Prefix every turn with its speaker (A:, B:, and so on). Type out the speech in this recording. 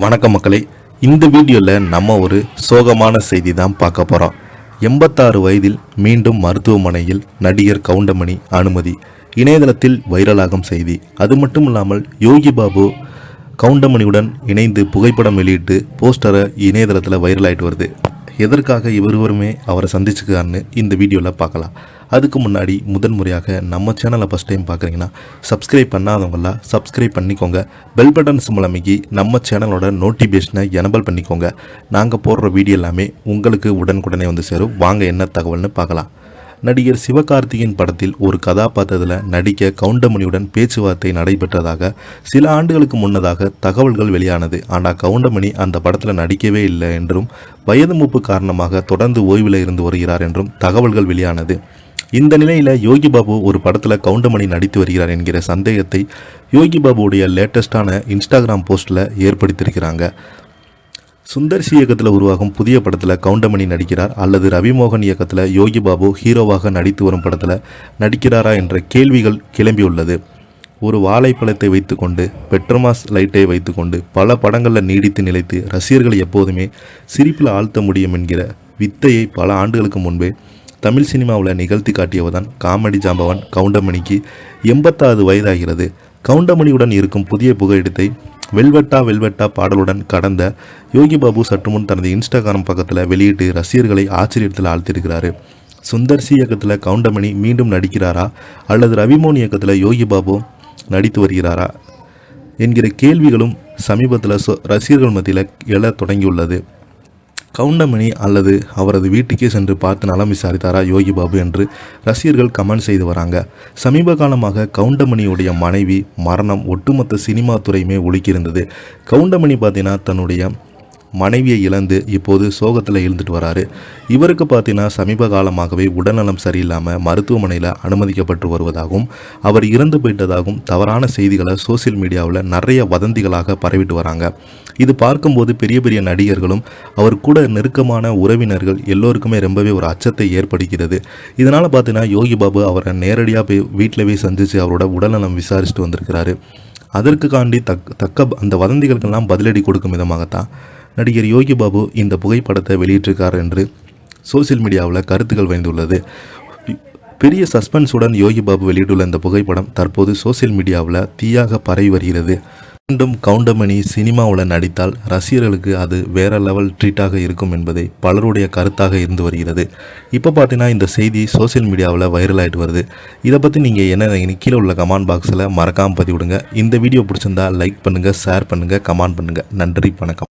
A: வணக்கம் மக்களே, இந்த வீடியோவில் நம்ம ஒரு சோகமான செய்தி தான் பார்க்க போகிறோம். 86 வயதில் மீண்டும் மருத்துவமனையில் நடிகர் கவுண்டமணி அனுமதி. இணையதளத்தில் வைரலாகும் செய்தி. அது மட்டும் இல்லாமல் யோகி பாபு கவுண்டமணியுடன் இணைந்து புகைப்படம் வெளியிட்டு போஸ்டரை இணையதளத்தில் வைரலாகிட்டு வருது. எதற்காக இவருமே அவரை சந்திச்சுக்கான்னு இந்த வீடியோவில் பார்க்கலாம். அதுக்கு முன்னாடி முதன்முறையாக நம்ம சேனலை ஃபஸ்ட் டைம் பார்க்குறீங்கன்னா சப்ஸ்கிரைப் பண்ணாதவங்களாம் சப்ஸ்கிரைப் பண்ணிக்கோங்க. பெல் பட்டன் சிம்பல் அமைக்கி நம்ம சேனலோட நோட்டிஃபிகேஷனை எனபிள் பண்ணிக்கோங்க. நாங்கள் போடுற வீடியோ எல்லாமே உங்களுக்கு உடனுக்குடனே வந்து சேரும். வாங்க என்ன தகவல்னு பார்க்கலாம். நடிகர் சிவகார்த்திகேயன் படத்தில் ஒரு கதாபாத்திரத்தில் நடிக்க கவுண்டமணியுடன் பேச்சுவார்த்தை நடைபெற்றதாக சில ஆண்டுகளுக்கு முன்னதாக தகவல்கள் வெளியானது. ஆனால் கவுண்டமணி அந்த படத்தில் நடிக்கவே இல்லை என்றும் வயது மூப்பு காரணமாக தொடர்ந்து ஓய்வில் இருந்து வருகிறார் என்றும் தகவல்கள் வெளியானது. இந்த நிலையில் யோகி பாபு ஒரு படத்தில் கவுண்டமணி நடித்து வருகிறார் என்கிற சந்தேகத்தை யோகி பாபுடைய லேட்டஸ்டான இன்ஸ்டாகிராம் போஸ்ட்டில் ஏற்படுத்தியிருக்கிறாங்க. சுந்தர்சி இயக்கத்தில் உருவாகும் புதிய படத்தில் கவுண்டமணி நடிக்கிறார் அல்லது ரவிமோகன் இயக்கத்தில் யோகி பாபு ஹீரோவாக நடித்து வரும் படத்தில் நடிக்கிறாரா என்ற கேள்விகள் கிளம்பியுள்ளது. ஒரு வாழைப்பழத்தை வைத்துக்கொண்டு பெட்ரோமாஸ் லைட்டை வைத்துக்கொண்டு பல படங்களில் நீடித்து நிலைத்து ரசிகர்களை எப்போதுமே சிரிப்பில் ஆழ்த்த முடியும் என்கிற வித்தையை பல ஆண்டுகளுக்கு முன்பே தமிழ் சினிமாவில் நிகழ்த்தி காட்டியவர்தான் காமெடி ஜாம்பவான் கவுண்டமணிக்கு 86 வயதாகிறது. கவுண்டமணியுடன் இருக்கும் புதிய புகைப்படத்தை வெல்வெட்டா பாடலுடன் கடந்த யோகி பாபு சற்று முன் தனது இன்ஸ்டாகிராம் பக்கத்தில் வெளியிட்டு ரசிகர்களை ஆச்சரியத்தில் ஆழ்த்தியிருக்கிறாரு. சுந்தர்சி இயக்கத்தில் கவுண்டமணி மீண்டும் நடிக்கிறாரா அல்லது ரவிமோகன் இயக்கத்தில் யோகி பாபு நடித்து வருகிறாரா என்கிற கேள்விகளும் சமீபத்தில் ரசிகர்கள் மத்தியில் எழ தொடங்கியுள்ளது. கவுண்டமணி அல்லது அவரது வீட்டுக்கே சென்று பார்த்து நலம் விசாரித்தாரா யோகி பாபு என்று ரசிகர்கள் கமெண்ட் செய்து வராங்க. சமீப காலமாக கவுண்டமணியுடைய மனைவி மரணம் ஒட்டுமொத்த சினிமா துறையுமே ஒழுக்கியிருந்தது. கவுண்டமணி பார்த்தீங்கன்னா தன்னுடைய மனைவியை இழந்து இப்போது சோகத்தில் இருந்துட்டு வராரு. இவருக்கு பார்த்தீங்கன்னா சமீப காலமாகவே உடல்நலம் சரியில்லாமல் மருத்துவமனையில் அனுமதிக்கப்பட்டு வருவதாகவும் அவர் இறந்து போயிட்டதாகவும் தவறான செய்திகளை சோசியல் மீடியாவில் நிறைய வதந்திகளாக பரவிட்டு வராங்க. இது பார்க்கும்போது பெரிய பெரிய நடிகர்களும் அவர் கூட நெருக்கமான உறவினர்கள் எல்லோருக்குமே ரொம்பவே ஒரு அச்சத்தை ஏற்படுகிறது. இதனால் பார்த்தீங்கன்னா யோகி பாபு அவரை நேரடியாக போய் வீட்டில் போய் சந்தித்து அவரோட உடல்நலம் விசாரிச்சுட்டு வந்திருக்கிறாரு. அதற்கு காண்டி தக்க அந்த வதந்திகளுக்கெல்லாம் பதிலடி கொடுக்கும் விதமாகத்தான் நடிகர் யோகி பாபு இந்த புகைப்படத்தை வெளியிட்டிருக்கார் என்று சோசியல் மீடியாவில் கருத்துக்கள் வைந்துள்ளது. பெரிய சஸ்பென்ஸுடன் யோகி பாபு வெளியிட்டுள்ள இந்த புகைப்படம் தற்போது சோசியல் மீடியாவில் தீயாக பரவி வருகிறது. மீண்டும் கவுண்டமணி சினிமாவில் நடித்தால் ரசிகர்களுக்கு அது வேற லெவல் ட்ரீட்டாக இருக்கும் என்பதை பலருடைய கருத்தாக இருந்து வருகிறது. இப்போ பார்த்தீங்கன்னா இந்த செய்தி சோசியல் மீடியாவில் வைரல் ஆகிட்டு வருது. இதை பற்றி நீங்கள் என்ன கீழே உள்ள கமெண்ட் பாக்ஸில் மறக்காமல் பதிவிடுங்க. இந்த வீடியோ பிடிச்சிருந்தா லைக் பண்ணுங்கள், ஷேர் பண்ணுங்கள், கமெண்ட் பண்ணுங்கள். நன்றி, வணக்கம்.